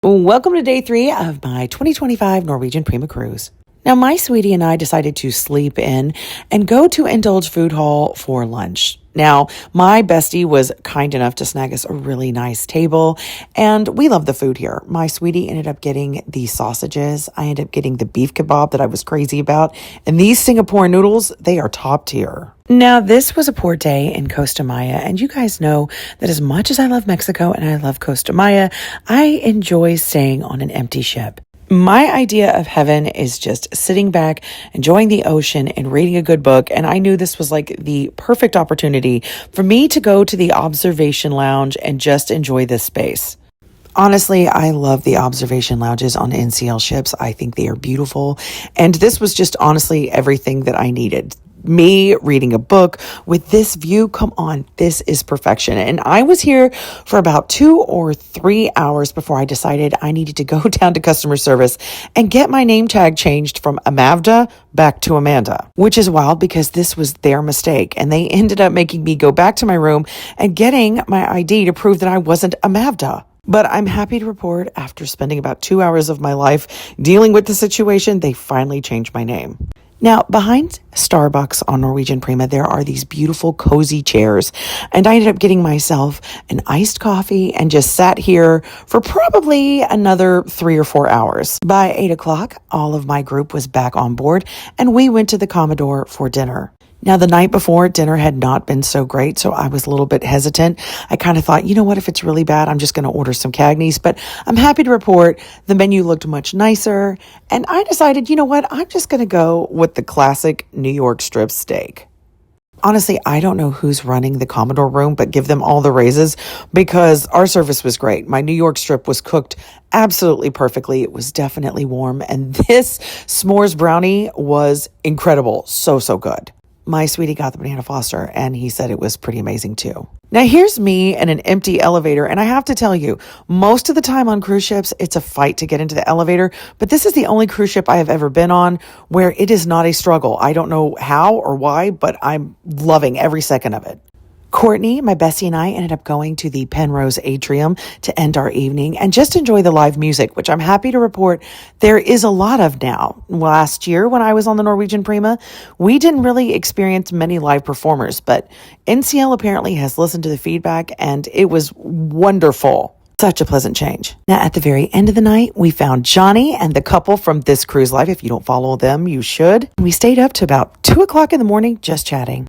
Welcome to day 3 of my 2025 Norwegian Prima cruise. Now, my sweetie and I decided to sleep in and go to Indulge Food Hall for lunch. Now, my bestie was kind enough to snag us a really nice table, and we love the food here. My sweetie ended up getting the sausages. I ended up getting the beef kebab that I was crazy about, and these Singapore noodles, they are top tier. Now, this was a poor day in Costa Maya, and you guys know that as much as I love Mexico and I love Costa Maya, I enjoy staying on an empty ship. My idea of heaven is just sitting back, enjoying the ocean and reading a good book. And I knew this was like the perfect opportunity for me to go to the observation lounge and just enjoy this space. Honestly, I love the observation lounges on NCL ships. I think they are beautiful. And this was just honestly everything that I needed. Me reading a book with this view, come on, this is perfection. And I was here for about 2 or 3 hours before I decided I needed to go down to customer service and get my name tag changed from Amavda back to Amanda, which is wild because this was their mistake. And they ended up making me go back to my room and getting my ID to prove that I wasn't Amavda. But I'm happy to report after spending about 2 hours of my life dealing with the situation, they finally changed my name. Now, behind Starbucks on Norwegian Prima, there are these beautiful cozy chairs, and I ended up getting myself an iced coffee and just sat here for probably another 3 or 4 hours. By 8 o'clock, all of my group was back on board, and we went to the Commodore for dinner. Now, the night before, dinner had not been so great, so I was a little bit hesitant. I kind of thought, you know what, if it's really bad, I'm just going to order some Cagney's. But I'm happy to report the menu looked much nicer, and I decided, you know what, I'm just going to go with the classic New York strip steak. Honestly, I don't know who's running the Commodore room, but give them all the raises because our service was great. My New York strip was cooked absolutely perfectly. It was definitely warm, and this s'mores brownie was incredible. So good. My sweetie got the banana foster, and he said it was pretty amazing too. Now, here's me in an empty elevator, and I have to tell you, most of the time on cruise ships, it's a fight to get into the elevator, but this is the only cruise ship I have ever been on where it is not a struggle. I don't know how or why, but I'm loving every second of it. Courtney, my bestie, and I ended up going to the Penrose Atrium to end our evening and just enjoy the live music, which I'm happy to report there is a lot of now. Last year, when I was on the Norwegian Prima, we didn't really experience many live performers, but NCL apparently has listened to the feedback, and it was wonderful. Such a pleasant change. Now, at the very end of the night, we found Johnny and the couple from This Cruise Life. If you don't follow them, you should. We stayed up to about 2 o'clock in the morning just chatting.